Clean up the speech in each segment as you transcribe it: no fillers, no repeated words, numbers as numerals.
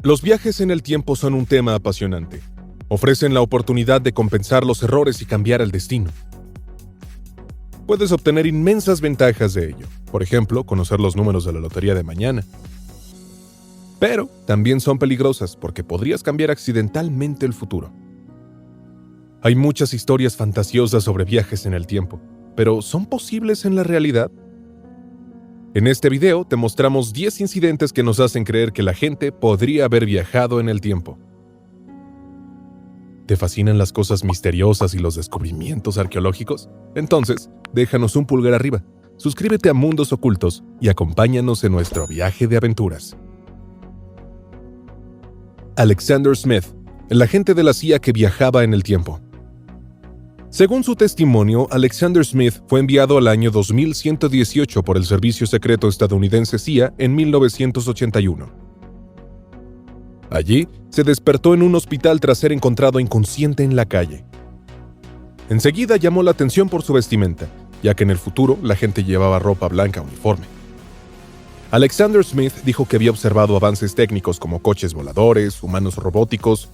Los viajes en el tiempo son un tema apasionante. Ofrecen la oportunidad de compensar los errores y cambiar el destino. Puedes obtener inmensas ventajas de ello, por ejemplo, conocer los números de la lotería de mañana. Pero también son peligrosas porque podrías cambiar accidentalmente el futuro. Hay muchas historias fantasiosas sobre viajes en el tiempo, pero ¿son posibles en la realidad? En este video te mostramos 10 incidentes que nos hacen creer que la gente podría haber viajado en el tiempo. ¿Te fascinan las cosas misteriosas y los descubrimientos arqueológicos? Entonces, déjanos un pulgar arriba, suscríbete a Mundos Ocultos y acompáñanos en nuestro viaje de aventuras. Alexander Smith, el agente de la CIA que viajaba en el tiempo. Según su testimonio, Alexander Smith fue enviado al año 2118 por el Servicio Secreto estadounidense CIA en 1981. Allí, se despertó en un hospital tras ser encontrado inconsciente en la calle. Enseguida llamó la atención por su vestimenta, ya que en el futuro la gente llevaba ropa blanca uniforme. Alexander Smith dijo que había observado avances técnicos como coches voladores, humanos robóticos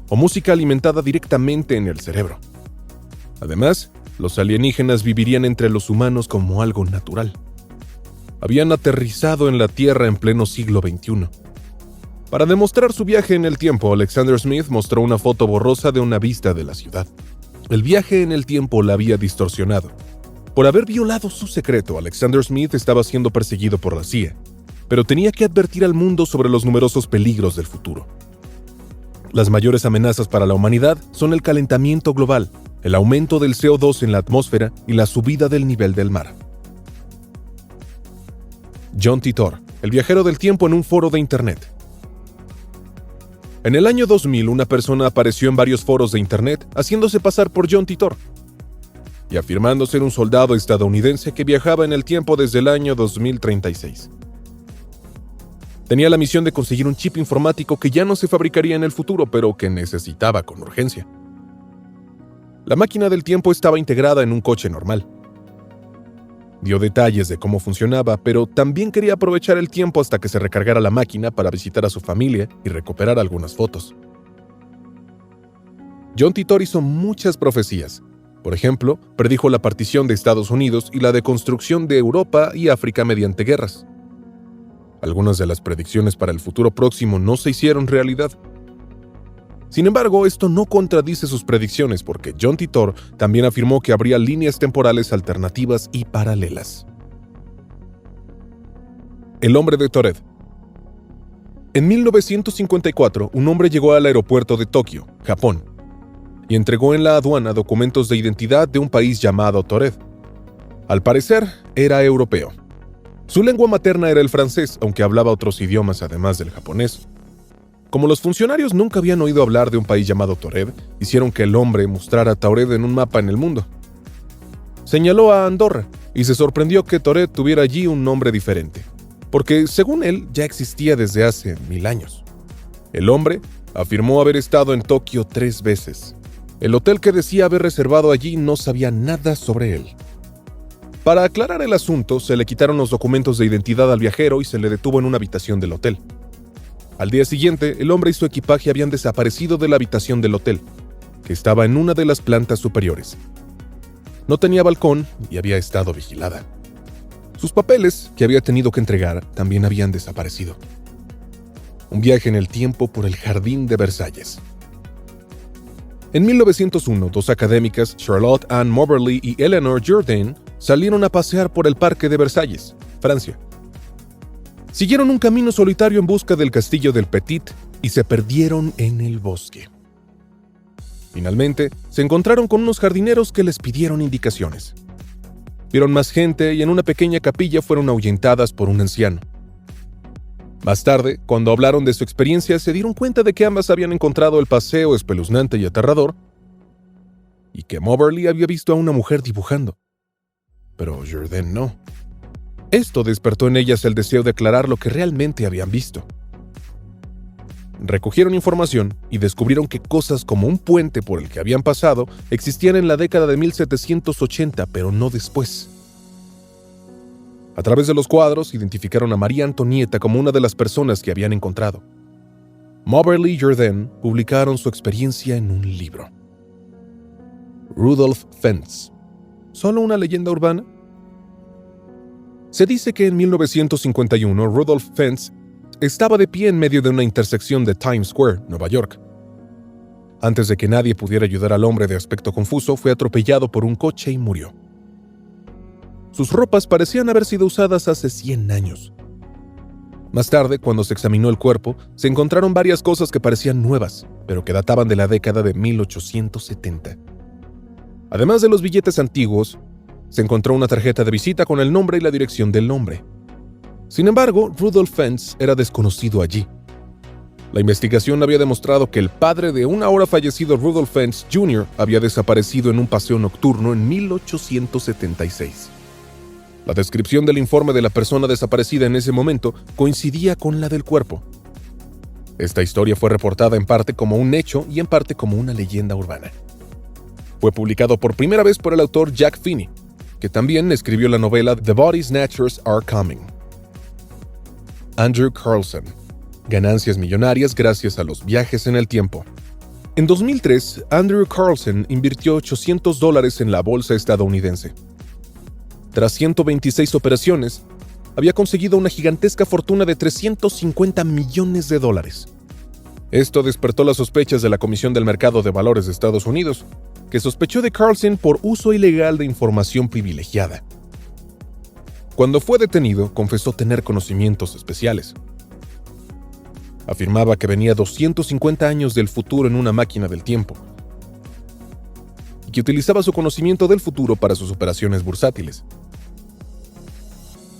o música alimentada directamente en el cerebro. Además, los alienígenas vivirían entre los humanos como algo natural. Habían aterrizado en la Tierra en pleno siglo XXI. Para demostrar su viaje en el tiempo, Alexander Smith mostró una foto borrosa de una vista de la ciudad. El viaje en el tiempo la había distorsionado. Por haber violado su secreto, Alexander Smith estaba siendo perseguido por la CIA, pero tenía que advertir al mundo sobre los numerosos peligros del futuro. Las mayores amenazas para la humanidad son el calentamiento global, el aumento del CO2 en la atmósfera y la subida del nivel del mar. John Titor, el viajero del tiempo en un foro de Internet. En el año 2000, una persona apareció en varios foros de Internet haciéndose pasar por John Titor y afirmando ser un soldado estadounidense que viajaba en el tiempo desde el año 2036. Tenía la misión de conseguir un chip informático que ya no se fabricaría en el futuro, pero que necesitaba con urgencia. La máquina del tiempo estaba integrada en un coche normal. Dio detalles de cómo funcionaba, pero también quería aprovechar el tiempo hasta que se recargara la máquina para visitar a su familia y recuperar algunas fotos. John Titor hizo muchas profecías. Por ejemplo, predijo la partición de Estados Unidos y la deconstrucción de Europa y África mediante guerras. Algunas de las predicciones para el futuro próximo no se hicieron realidad. Sin embargo, esto no contradice sus predicciones porque John Titor también afirmó que habría líneas temporales alternativas y paralelas. El hombre de Tored. En 1954, un hombre llegó al aeropuerto de Tokio, Japón, y entregó en la aduana documentos de identidad de un país llamado Tored. Al parecer, era europeo. Su lengua materna era el francés, aunque hablaba otros idiomas además del japonés. Como los funcionarios nunca habían oído hablar de un país llamado Tored, hicieron que el hombre mostrara Tored en un mapa en el mundo. Señaló a Andorra y se sorprendió que Tored tuviera allí un nombre diferente, porque según él ya existía desde hace 1000 años. El hombre afirmó haber estado en Tokio 3 veces. El hotel que decía haber reservado allí no sabía nada sobre él. Para aclarar el asunto, se le quitaron los documentos de identidad al viajero y se le detuvo en una habitación del hotel. Al día siguiente, el hombre y su equipaje habían desaparecido de la habitación del hotel, que estaba en una de las plantas superiores. No tenía balcón y había estado vigilada. Sus papeles, que había tenido que entregar, también habían desaparecido. Un viaje en el tiempo por el Jardín de Versalles. En 1901, 2 académicas, Charlotte Ann Moberly y Eleanor Jourdain, salieron a pasear por el Parque de Versalles, Francia. Siguieron un camino solitario en busca del castillo del Petit y se perdieron en el bosque. Finalmente, se encontraron con unos jardineros que les pidieron indicaciones. Vieron más gente y en una pequeña capilla fueron ahuyentadas por un anciano. Más tarde, cuando hablaron de su experiencia, se dieron cuenta de que ambas habían encontrado el paseo espeluznante y aterrador y que Moberly había visto a una mujer dibujando. Pero Jourdain no. Esto despertó en ellas el deseo de aclarar lo que realmente habían visto. Recogieron información y descubrieron que cosas como un puente por el que habían pasado existían en la década de 1780, pero no después. A través de los cuadros, identificaron a María Antonieta como una de las personas que habían encontrado. Moberly y Jourdain publicaron su experiencia en un libro. Rudolph Fentz. ¿Solo una leyenda urbana? Se dice que en 1951 Rudolph Fentz estaba de pie en medio de una intersección de Times Square, Nueva York. Antes de que nadie pudiera ayudar al hombre de aspecto confuso, fue atropellado por un coche y murió. Sus ropas parecían haber sido usadas hace 100 años. Más tarde, cuando se examinó el cuerpo, se encontraron varias cosas que parecían nuevas, pero que databan de la década de 1870. Además de los billetes antiguos, se encontró una tarjeta de visita con el nombre y la dirección del hombre. Sin embargo, Rudolph Fentz era desconocido allí. La investigación había demostrado que el padre de un ahora fallecido Rudolph Fentz Jr. había desaparecido en un paseo nocturno en 1876. La descripción del informe de la persona desaparecida en ese momento coincidía con la del cuerpo. Esta historia fue reportada en parte como un hecho y en parte como una leyenda urbana. Fue publicado por primera vez por el autor Jack Finney, que también escribió la novela The Body Snatchers Are Coming. Andrew Carlson. Ganancias millonarias gracias a los viajes en el tiempo. En 2003, Andrew Carlson invirtió $800 en la bolsa estadounidense. Tras 126 operaciones, había conseguido una gigantesca fortuna de $350 millones. Esto despertó las sospechas de la Comisión del Mercado de Valores de Estados Unidos, que sospechó de Carlson por uso ilegal de información privilegiada. Cuando fue detenido, confesó tener conocimientos especiales. Afirmaba que venía 250 años del futuro en una máquina del tiempo y que utilizaba su conocimiento del futuro para sus operaciones bursátiles.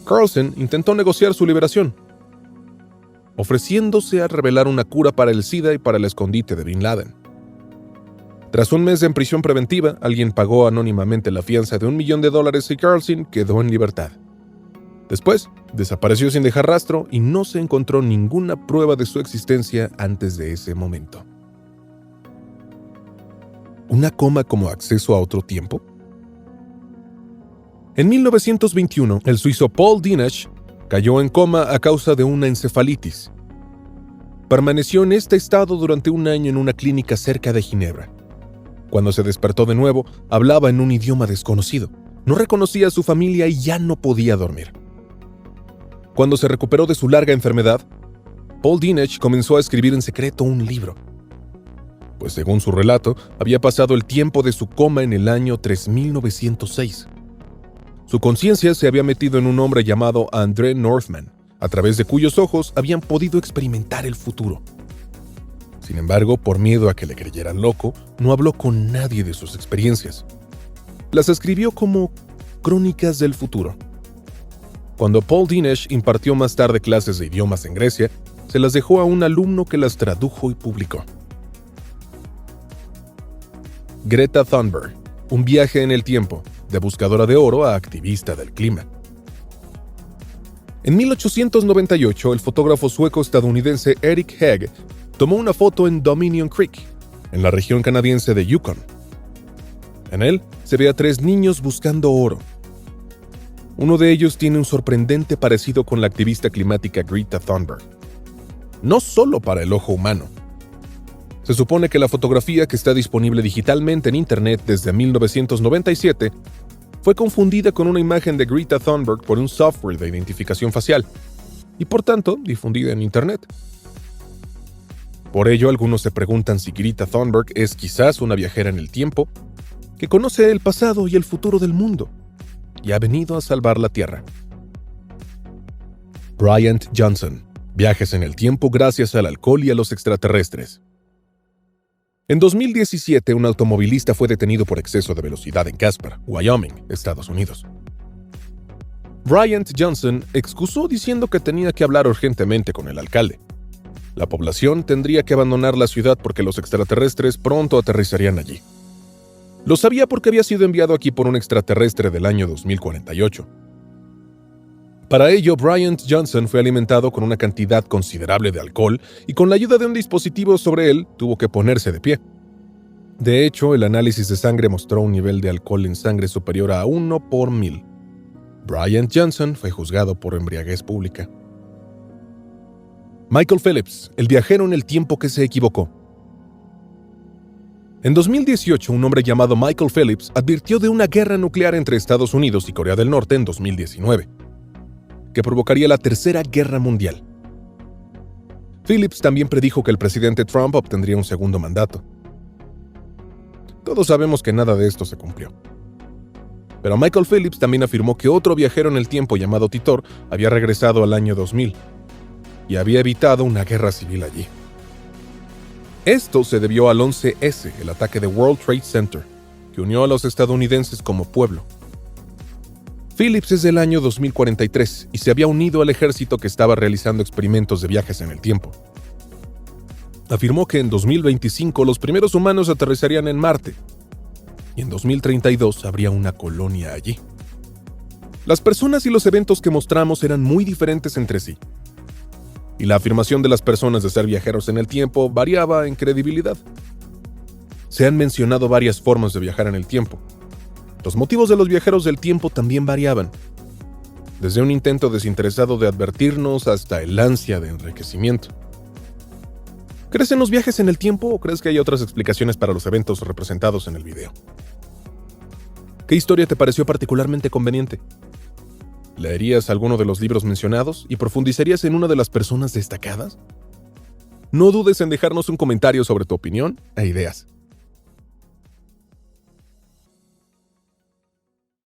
Carlson intentó negociar su liberación, ofreciéndose a revelar una cura para el SIDA y para el escondite de Bin Laden. Tras un mes en prisión preventiva, alguien pagó anónimamente la fianza de $1 millón y Carlson quedó en libertad. Después, desapareció sin dejar rastro y no se encontró ninguna prueba de su existencia antes de ese momento. ¿Una coma como acceso a otro tiempo? En 1921, el suizo Paul Dinash cayó en coma a causa de una encefalitis. Permaneció en este estado durante un año en una clínica cerca de Ginebra. Cuando se despertó de nuevo, hablaba en un idioma desconocido. No reconocía a su familia y ya no podía dormir. Cuando se recuperó de su larga enfermedad, Paul Dinash comenzó a escribir en secreto un libro. Pues según su relato, había pasado el tiempo de su coma en el año 3906. Su conciencia se había metido en un hombre llamado André Northman, a través de cuyos ojos habían podido experimentar el futuro. Sin embargo, por miedo a que le creyeran loco, no habló con nadie de sus experiencias. Las escribió como crónicas del futuro. Cuando Paul Dinash impartió más tarde clases de idiomas en Grecia, se las dejó a un alumno que las tradujo y publicó. Greta Thunberg, un viaje en el tiempo, de buscadora de oro a activista del clima. En 1898, el fotógrafo sueco-estadounidense Eric Hegg tomó una foto en Dominion Creek, en la región canadiense de Yukon. En él se ve a 3 niños buscando oro. Uno de ellos tiene un sorprendente parecido con la activista climática Greta Thunberg. No solo para el ojo humano. Se supone que la fotografía, que está disponible digitalmente en Internet desde 1997, fue confundida con una imagen de Greta Thunberg por un software de identificación facial, y por tanto difundida en Internet. Por ello, algunos se preguntan si Greta Thunberg es quizás una viajera en el tiempo, que conoce el pasado y el futuro del mundo, y ha venido a salvar la Tierra. Bryant Johnson. Viajes en el tiempo gracias al alcohol y a los extraterrestres. En 2017, un automovilista fue detenido por exceso de velocidad en Casper, Wyoming, Estados Unidos. Bryant Johnson excusó diciendo que tenía que hablar urgentemente con el alcalde. La población tendría que abandonar la ciudad porque los extraterrestres pronto aterrizarían allí. Lo sabía porque había sido enviado aquí por un extraterrestre del año 2048. Para ello, Bryant Johnson fue alimentado con una cantidad considerable de alcohol y con la ayuda de un dispositivo sobre él tuvo que ponerse de pie. De hecho, el análisis de sangre mostró un nivel de alcohol en sangre superior a 1 por 1000. Bryant Johnson fue juzgado por embriaguez pública. Michael Phelps, el viajero en el tiempo que se equivocó. En 2018, un hombre llamado Michael Phelps advirtió de una guerra nuclear entre Estados Unidos y Corea del Norte en 2019, que provocaría la Tercera Guerra Mundial. Phelps también predijo que el presidente Trump obtendría un segundo mandato. Todos sabemos que nada de esto se cumplió. Pero Michael Phelps también afirmó que otro viajero en el tiempo llamado Titor había regresado al año 2000 y había evitado una guerra civil allí. Esto se debió al 11S, el ataque de World Trade Center, que unió a los estadounidenses como pueblo. Phelps es del año 2043 y se había unido al ejército que estaba realizando experimentos de viajes en el tiempo. Afirmó que en 2025 los primeros humanos aterrizarían en Marte y en 2032 habría una colonia allí. Las personas y los eventos que mostramos eran muy diferentes entre sí, y la afirmación de las personas de ser viajeros en el tiempo variaba en credibilidad. Se han mencionado varias formas de viajar en el tiempo. Los motivos de los viajeros del tiempo también variaban, desde un intento desinteresado de advertirnos hasta el ansia de enriquecimiento. ¿Crees en los viajes en el tiempo o crees que hay otras explicaciones para los eventos representados en el video? ¿Qué historia te pareció particularmente conveniente? ¿Leerías alguno de los libros mencionados y profundizarías en una de las personas destacadas? No dudes en dejarnos un comentario sobre tu opinión e ideas.